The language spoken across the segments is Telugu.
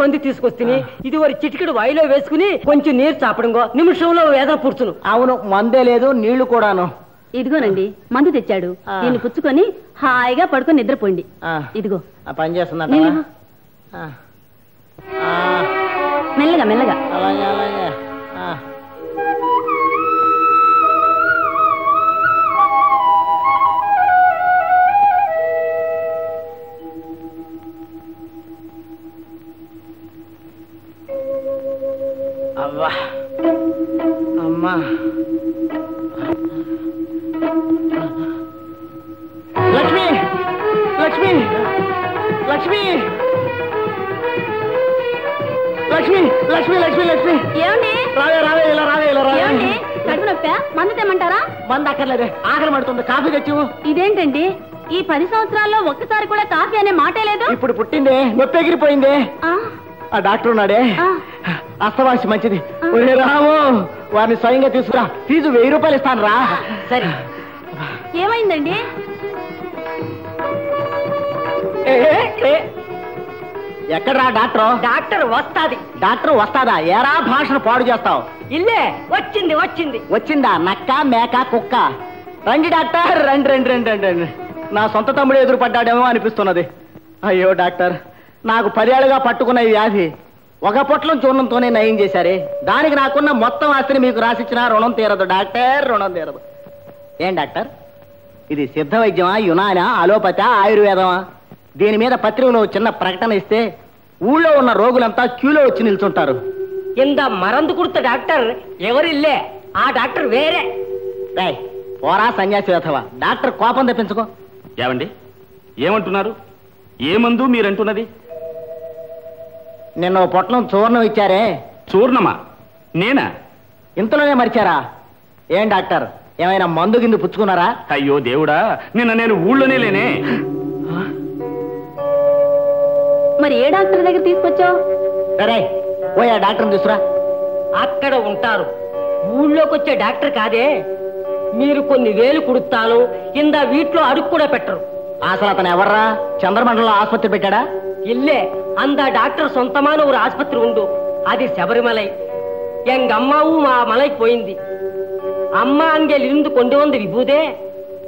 పంది తీసుకొస్తుంది ఇది వారి చిటికెడు వాయిలో వేసుకుని కొంచెం నీరు చాపడంగో నిమిషంలో వేదన పుడుచును. అవును, మందే లేదు, నీళ్లు కూడాను. ఇదిగోనండి మందు తెచ్చాడు, దీన్ని పుచ్చుకొని హాయిగా పడుకొని నిద్రపోండి. ఇదిగో పని చేస్తున్నా. మెల్లగా మెల్లగా. అలాగే అలాగే. అవ్వా అమ్మా, లక్ష్మి లక్ష్మి లక్ష్మి లక్ష్మి లక్ష్మి లక్ష్మి లక్ష్మి. ఏమండి? రావే రావే, ఇలా రావే ఇలా రావే. కడుపు నొప్పా? మందు తెమ్మంటారా? మందు అక్కర్లేదే, ఆకలి పడుతుంది, కాఫీ తెచ్చు. ఇదేంటండి ఈ 10 సంవత్సరాల్లో ఒక్కసారి కూడా కాఫీ అనే మాటే లేదు. ఇప్పుడు పుట్టిందే, నొప్పి ఎగిరిపోయిందే. ఆ డాక్టర్ ఉన్నాడే, అస్తవాసి మంచిది. రాము, వారిని స్వయంగా తీసుకురా, ఫీజు 1000 రూపాయలు ఇస్తాను రా. సరే. ఏమైందండి? ఎక్కడరా డాక్టర్? డాక్టర్ వస్తాది. డాక్టర్ వస్తాదా? ఏరా భాషను పాడు చేస్తావు? ఇల్లే వచ్చింది. వచ్చిందా? నక్క మేక కుక్క. రండి డాక్టర్, రండి రండి రండి రండి రండి. నా సొంత తమ్ముడు ఎదురుపడ్డాడేమో అనిపిస్తున్నది. అయ్యో డాక్టర్, నాకు 10 ఏళ్లుగా పట్టుకున్న ఈ వ్యాధి ఒక పొట్లం చూర్ణంతోనే నయం చేశారే. దానికి నాకున్న మొత్తం ఆస్తిని మీకు రాసిచ్చిన రుణం తీరదు డాక్టర్, రుణం తీరదు. ఏం డాక్టర్, ఇది సిద్ధ వైద్యమా, యునానా, అలోపతి, ఆయుర్వేదమా? దీని మీద పత్రికలో చిన్న ప్రకటన ఇస్తే ఊళ్ళో ఉన్న రోగులంతా క్యూలో వచ్చి నిల్చుంటారు. ఇంద మరందు కుడుత డాక్టర్ ఎవరిల్లే, ఆ డాక్టర్ వేరే. రాయ్ పోరా సన్యాసి వేధవా, డాక్టర్ కోపం తెప్పించుకో. ఏమండి, ఏమంటున్నారు? ఏ మందు మీరంటున్నది? నిన్న పొట్లం చూర్ణం ఇచ్చారే. చూర్ణమా? నేనా? ఇంతలోనే మరిచారా? ఏం డాక్టర్, ఏమైనా మందు కింద పుచ్చుకున్నారా? అయ్యో దేవుడా, నిన్న నేను ఊళ్ళోనే లేనే. మరి ఏ డాక్టర్ దగ్గర తీసుకొచ్చావు? సరే పోయా డాక్టర్ని తీసుకురా. అక్కడ ఉంటారు, ఊళ్ళోకి వచ్చే డాక్టర్ కాదే. మీరు కొన్ని వేలు కుడుతాను, కింద వీటిలో అడుగు కూడా పెట్టరు. అసలు అతను ఎవర్రా? చంద్రమండలంలో ఆసుపత్రి పెట్టాడా? ఇల్లే అంద డాక్టర్ సొంతமான ஒரு ఆసుపత్రి ఉండు, అది శబరిమలై. எங்க அம்மாவும் ఆ மலைக்கு పోయింది. అమ్మ అంగేలు ఇருந்து கொண்டு வந்து విభూదే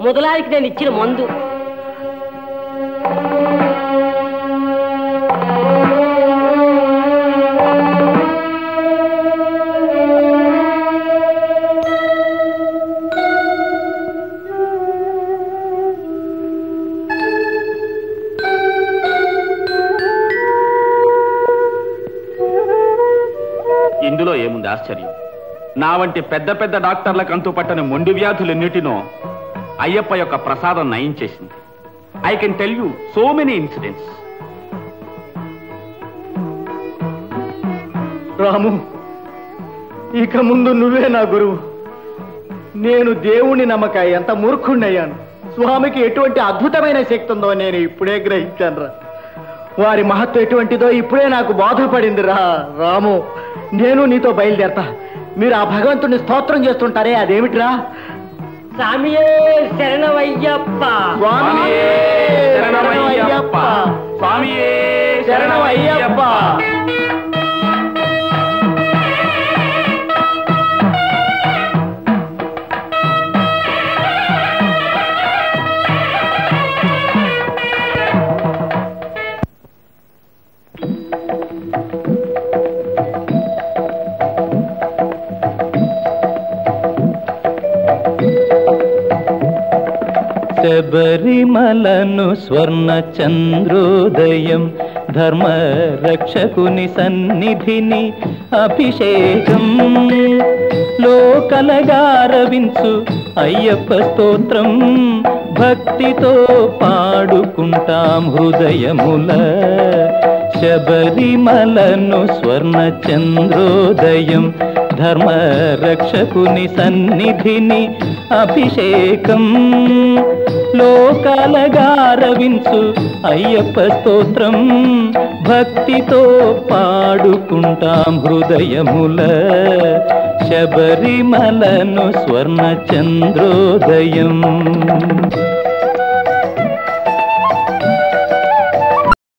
முதலாளிக்கு నేను ఇచ్చిన మందు. ఇందులో ఏముంది ఆశ్చర్యం? నా వంటి పెద్ద పెద్ద డాక్టర్లకు అంతు పట్టని మొండి వ్యాధులన్నిటినో అయ్యప్ప యొక్క ప్రసాదం నయం చేసింది. I can tell you so many incidents. Ramu, ఇక ముందు నువ్వే నా గురువు. నేను దేవుణ్ణి నమ్మక ఎంత మూర్ఖుణ్ణయ్యాను. స్వామికి ఎటువంటి అద్భుతమైన శక్తి ఉందో నేను ఇప్పుడే గ్రహించాను రా. వారి మహత్వం ఎటువంటిదో ఇప్పుడే నాకు బోధపడింది రా. రాము, నేను నీతో బయలుదేరతా. మీరు ఆ భగవంతుడిని స్తోత్రం చేస్తుంటారే, అదేమిట్రా? స్వామియే శరణమయ్యప్ప, స్వామియే శరణమయ్యప్ప, స్వామియే శరణమయ్యప్ప. శబరిమలను స్వర్ణ చంద్రోదయం, ధర్మ రక్షకుని సన్నిధిని అభిషేకం, లోకలగారవించు అయ్యప్ప స్తోత్రం, భక్తితో పాడుకుంటాం హృదయముల. శబరిమలను స్వర్ణ చంద్రోదయం, ధర్మ రక్షకుని సన్నిధిని అభిషేకం, లోకాలగారవించు అయ్యప్ప స్తోత్రం, భక్తితో పాడుకుంటాం హృదయముల. శబరిమలను స్వర్ణ చంద్రోదయం.